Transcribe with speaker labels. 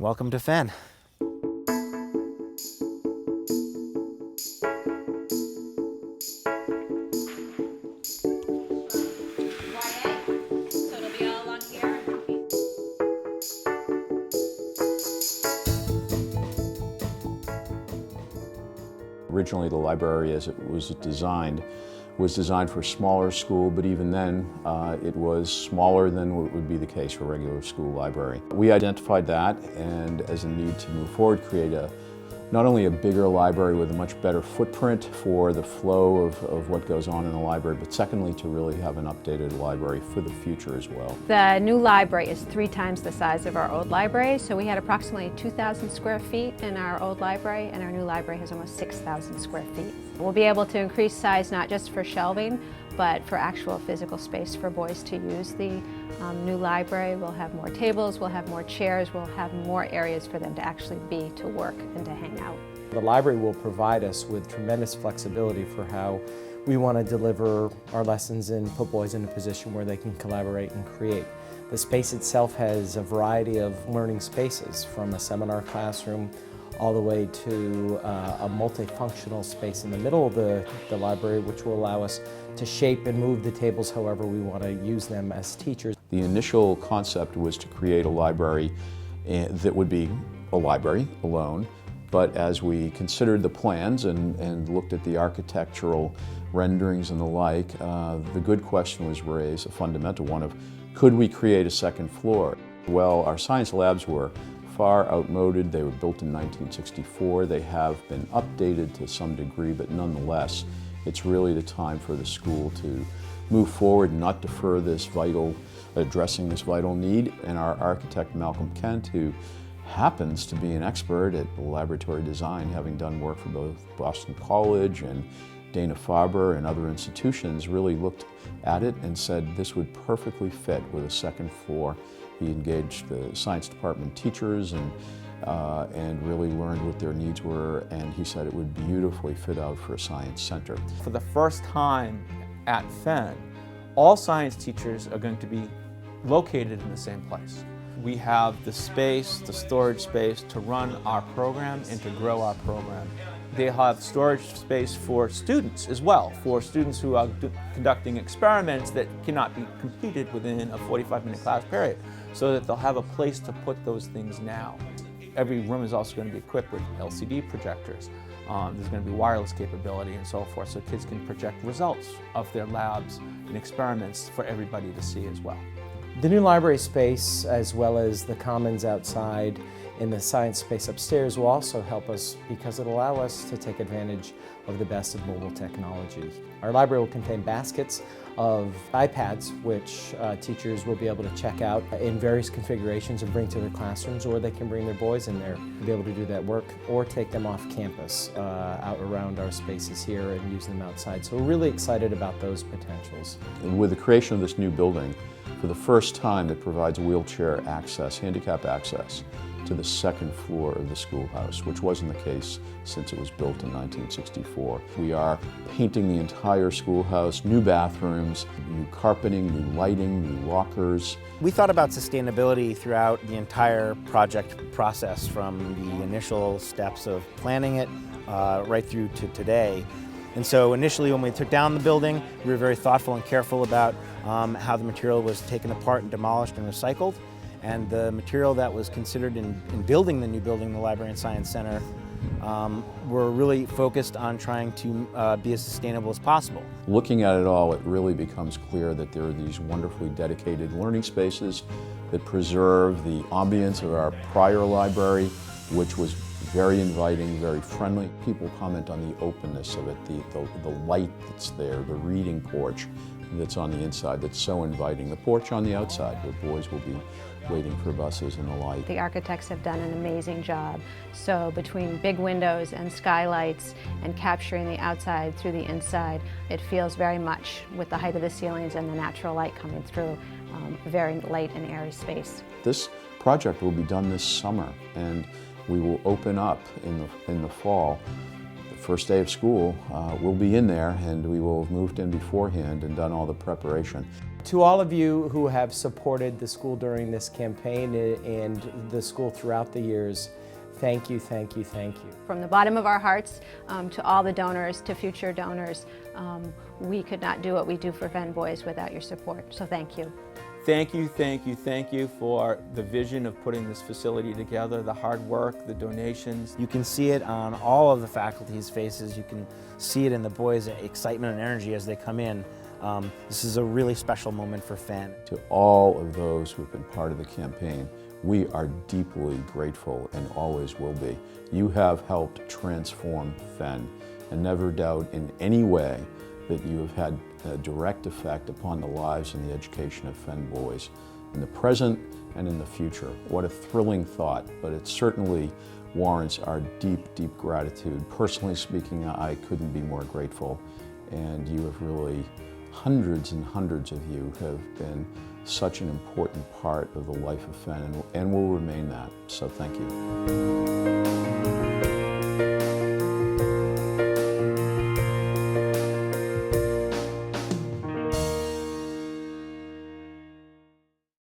Speaker 1: Welcome to Fenn.
Speaker 2: Originally, the library, as it was designed for a smaller school, but even then, it was smaller than what would be the case for a regular school library. We identified that, and as a need to move forward, create not only a bigger library with a much better footprint for the flow of what goes on in the library, but secondly, to really have an updated library for the future as well.
Speaker 3: The new library is 3 times the size of our old library, so we had approximately 2,000 square feet in our old library, and our new library has almost 6,000 square feet. We'll be able to increase size not just for shelving, but for actual physical space for boys to use the new library. We'll have more tables, we'll have more chairs, we'll have more areas for them to actually be, to work, and to hang out.
Speaker 4: The library will provide us with tremendous flexibility for how we want to deliver our lessons and put boys in a position where they can collaborate and create. The space itself has a variety of learning spaces, from a seminar classroom all the way to a multifunctional space in the middle of the library, which will allow us to shape and move the tables however we want to use them as teachers.
Speaker 2: The initial concept was to create a library that would be a library alone, but as we considered the plans and looked at the architectural renderings and the like, the good question was raised, a fundamental one of, could we create a second floor? Well, our science labs were far outmoded. They were built in 1964. They have been updated to some degree, but nonetheless, it's really the time for the school to move forward and not defer addressing this vital need. And our architect, Malcolm Kent, who happens to be an expert at laboratory design, having done work for both Boston College and Dana-Farber and other institutions, really looked at it and said this would perfectly fit with a second floor. He engaged the science department teachers and really learned what their needs were, and he said it would beautifully fit out for a science center.
Speaker 5: For the first time at Fenn, all science teachers are going to be located in the same place. We have the space, the storage space to run our program and to grow our program. They have storage space for students as well, for students who are conducting experiments that cannot be completed within a 45-minute class period, so that they'll have a place to put those things now. Every room is also going to be equipped with LCD projectors. There's going to be wireless capability and so forth, so kids can project results of their labs and experiments for everybody to see as well.
Speaker 4: The new library space, as well as the commons outside in the science space upstairs, will also help us because it'll allow us to take advantage of the best of mobile technology. Our library will contain baskets of iPads, which teachers will be able to check out in various configurations and bring to their classrooms, or they can bring their boys in there to be able to do that work, or take them off campus out around our spaces here and use them outside. So we're really excited about those potentials.
Speaker 2: And with the creation of this new building, for the first time it provides wheelchair access, handicap access, to the second floor of the schoolhouse, which wasn't the case since it was built in 1964. We are painting the entire schoolhouse, new bathrooms, new carpeting, new lighting, new lockers.
Speaker 1: We thought about sustainability throughout the entire project process, from the initial steps of planning it right through to today. And so initially when we took down the building, we were very thoughtful and careful about how the material was taken apart and demolished and recycled. And the material that was considered in building the new building, the Library and Science Center, were really focused on trying to be as sustainable as possible.
Speaker 2: Looking at it all, it really becomes clear that there are these wonderfully dedicated learning spaces that preserve the ambience of our prior library, which was very inviting, very friendly. People comment on the openness of it, the light that's there, the reading porch that's on the inside that's so inviting, the porch on the outside where boys will be waiting for buses and the like.
Speaker 3: The architects have done an amazing job. So between big windows and skylights and capturing the outside through the inside, it feels very much, with the height of the ceilings and the natural light coming through, a very light and airy space.
Speaker 2: This project will be done this summer, and we will open up in the fall. The first day of school, we'll be in there, and we will have moved in beforehand and done all the preparation.
Speaker 4: To all of you who have supported the school during this campaign and the school throughout the years, thank you, thank you, thank you.
Speaker 3: From the bottom of our hearts, to all the donors, to future donors, we could not do what we do for Venn Boys without your support, so thank you.
Speaker 5: Thank you, thank you, thank you for the vision of putting this facility together, the hard work, the donations.
Speaker 1: You can see it on all of the faculty's faces. You can see it in the boys' excitement and energy as they come in. This is a really special moment for Fenn.
Speaker 2: To all of those who have been part of the campaign, we are deeply grateful and always will be. You have helped transform Fenn, and never doubt in any way that you have had a direct effect upon the lives and the education of Fenn boys in the present and in the future. What a thrilling thought, but it certainly warrants our deep, deep gratitude. Personally speaking, I couldn't be more grateful, and you have really, hundreds and hundreds of you have been such an important part of the life of Fenn and will remain that, so thank you.